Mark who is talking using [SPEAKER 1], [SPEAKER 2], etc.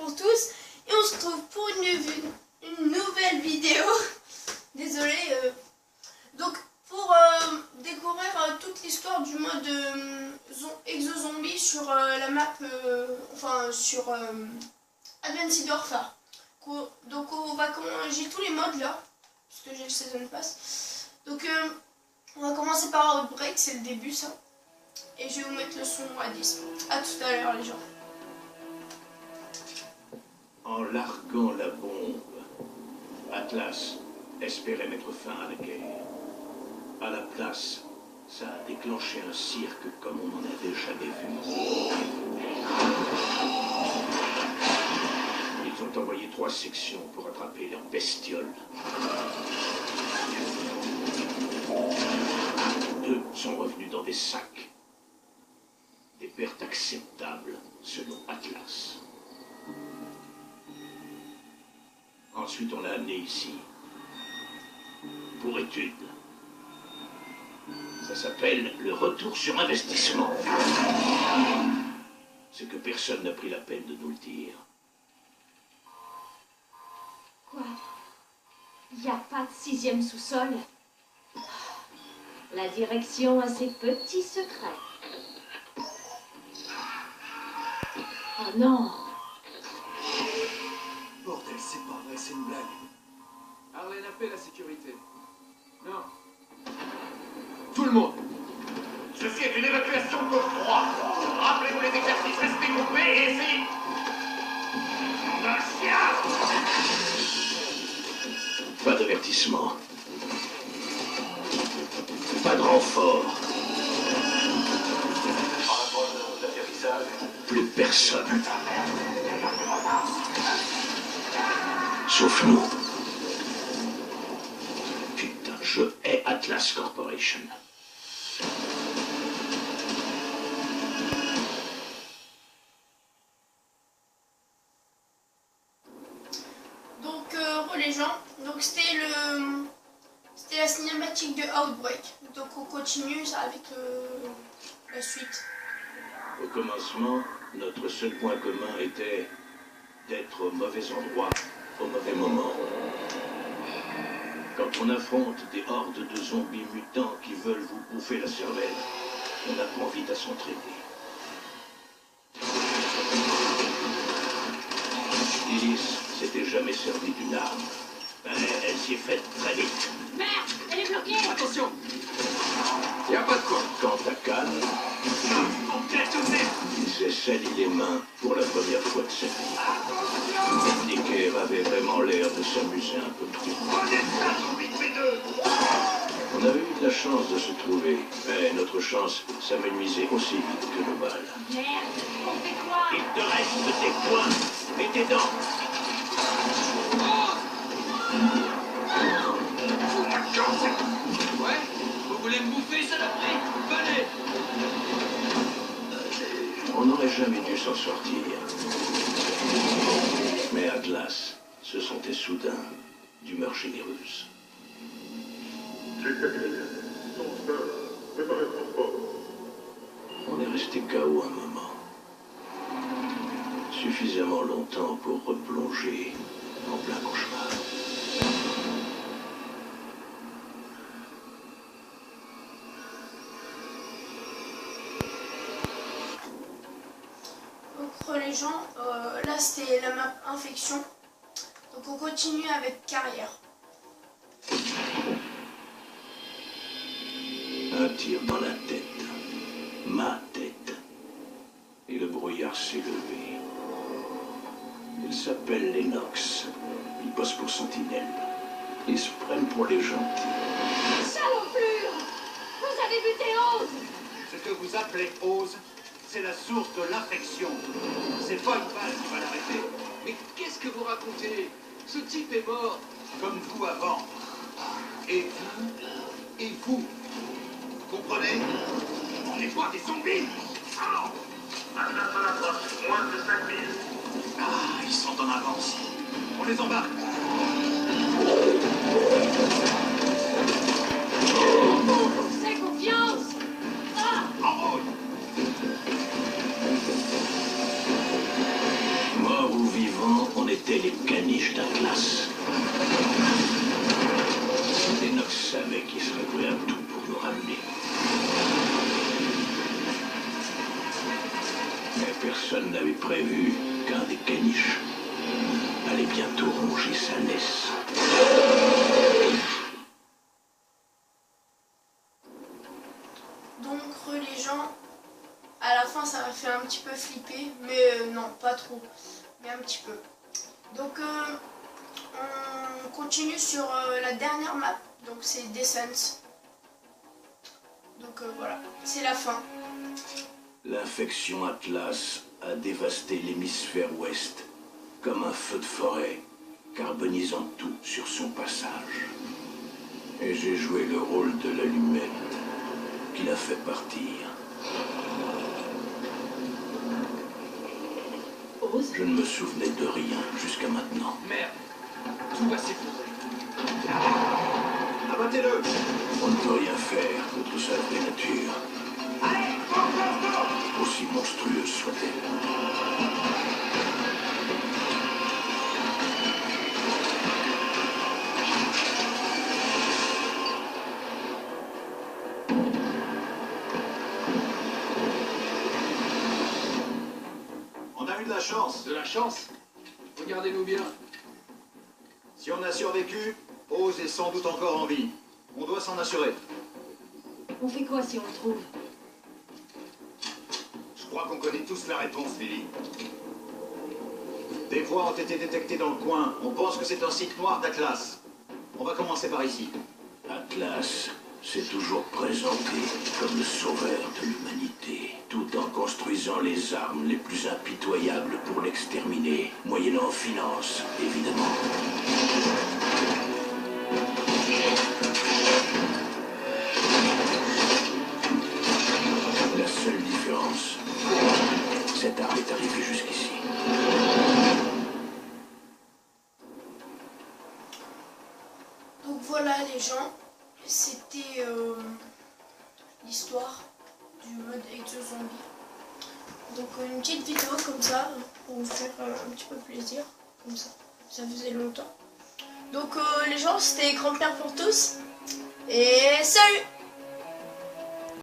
[SPEAKER 1] pour tous et on se retrouve pour une nouvelle vidéo. Désolé. Donc pour découvrir toute l'histoire du mode Exo-Zombie sur la map, enfin sur Advanced Warfare. Donc on va j'ai tous les modes là, parce que j'ai le Season Pass. Donc on va commencer par Outbreak, c'est le début ça. Et je vais vous mettre le son à 10. A tout à l'heure les gens.
[SPEAKER 2] En larguant la bombe, Atlas espérait mettre fin à la guerre. À la place, ça a déclenché un cirque comme on n'en avait jamais vu. Ils ont envoyé 3 sections pour attraper leurs bestioles. 2 sont revenus dans des sacs. Des pertes acceptables, selon Atlas. Ensuite, on l'a amené ici. Pour étude. Ça s'appelle le retour sur investissement. C'est que personne n'a pris la peine de nous le dire.
[SPEAKER 3] Quoi? Il n'y a pas de 6e sous-sol? La direction a ses petits secrets. Oh non!
[SPEAKER 4] Bordel, c'est pas vrai, c'est une blague.
[SPEAKER 5] Arlène, appelle la sécurité. Non. Tout le monde!
[SPEAKER 6] Ceci est une évacuation code 3. Rappelez-vous les exercices, restez groupés et essayez... Un chien!
[SPEAKER 2] Pas d'avertissement. Pas de renfort. Plus personne. Sauf nous. Putain, je hais Atlas Corporation.
[SPEAKER 1] Donc les gens, donc c'était la cinématique de Outbreak. Donc on continue ça avec la suite.
[SPEAKER 2] Au commencement, notre seul point commun était d'être au mauvais endroit, au mauvais moment. Quand on affronte des hordes de zombies mutants qui veulent vous bouffer la cervelle, on apprend vite à s'entraîner. Iris s'était jamais servi d'une arme. Elle s'y est faite très vite.
[SPEAKER 3] Merde! Elle est bloquée!
[SPEAKER 5] Attention! Y a pas de quoi.
[SPEAKER 2] Quant à Khan, il s'est sali les mains pour la première fois de sa vie. Nicker avait vraiment l'air de s'amuser un peu trop. On avait eu de la chance de se trouver, mais notre chance s'amenuisait aussi vite que nos balles.
[SPEAKER 3] Merde! On fait quoi?
[SPEAKER 2] Il te reste tes poings et tes dents.
[SPEAKER 5] Ouais? Vous voulez me bouffer, saloperie? Venez!
[SPEAKER 2] On n'aurait jamais dû s'en sortir. Mais Atlas se sentait soudain d'humeur généreuse. On est resté KO un moment. Suffisamment longtemps pour replonger en plein cauchemar.
[SPEAKER 1] Donc les gens, là c'était la map infection. Donc on continue avec carrière.
[SPEAKER 2] Un tir dans la tête. Ma tête. Et le brouillard s'est levé. Ils s'appellent les Nox. Ils bossent pour Sentinelle. Ils se prennent pour les gentils.
[SPEAKER 3] Chaloplure! Vous avez buté Oz!
[SPEAKER 6] Ce que vous appelez Oz, c'est la source de l'infection. C'est pas une balle qui va l'arrêter.
[SPEAKER 5] Mais qu'est-ce que vous racontez? Ce type est mort.
[SPEAKER 6] Comme vous avant. Et vous, et vous. Comprenez? On n'est pas des zombies. Atlas à l'approche, moins de 5000. Ah, ils sont en avance. On les embarque.
[SPEAKER 3] Fais confiance! Ah!
[SPEAKER 6] En route.
[SPEAKER 2] Mort ou vivant, étaient les caniches d'Atlas. Enoch savait qu'il serait prêt à tout pour nous ramener. Mais personne n'avait prévu qu'un des caniches allait bientôt ronger sa laisse.
[SPEAKER 1] Donc les gens, à la fin ça m'a fait un petit peu flipper, mais non, pas trop, mais un petit peu. Donc on continue sur la dernière map, donc c'est Descent. Donc voilà, c'est la fin.
[SPEAKER 2] L'infection Atlas a dévasté l'hémisphère ouest comme un feu de forêt, carbonisant tout sur son passage. Et j'ai joué le rôle de l'allumette qui l'a fait partir.
[SPEAKER 3] Ose.
[SPEAKER 2] Je ne me souvenais de rien jusqu'à maintenant.
[SPEAKER 5] Merde, tout va s'effondrer.
[SPEAKER 6] Abattez-le.
[SPEAKER 2] On ne peut rien faire contre sa vraie nature, aussi monstrueuse soit-elle.
[SPEAKER 6] On a eu de la chance.
[SPEAKER 5] De la chance. Regardez-nous bien.
[SPEAKER 6] Si on a survécu, Oz est sans doute encore en vie. On doit s'en assurer.
[SPEAKER 3] On fait quoi si on le trouve?
[SPEAKER 6] Je crois qu'on connaît tous la réponse, Lily. Des voix ont été détectées dans le coin. On pense que c'est un site noir d'Atlas. On va commencer par ici.
[SPEAKER 2] Atlas s'est toujours présenté comme le sauveur de l'humanité, tout en construisant les armes les plus impitoyables pour l'exterminer, moyennant finance, évidemment. La seule différence, cette arme est arrivée jusqu'ici.
[SPEAKER 1] Donc voilà les gens, c'était l'histoire du mode Exo Zombie. Donc une petite vidéo comme ça, pour vous faire un petit peu plaisir, comme ça faisait longtemps. Donc les gens, c'était grand-père pour tous, et salut!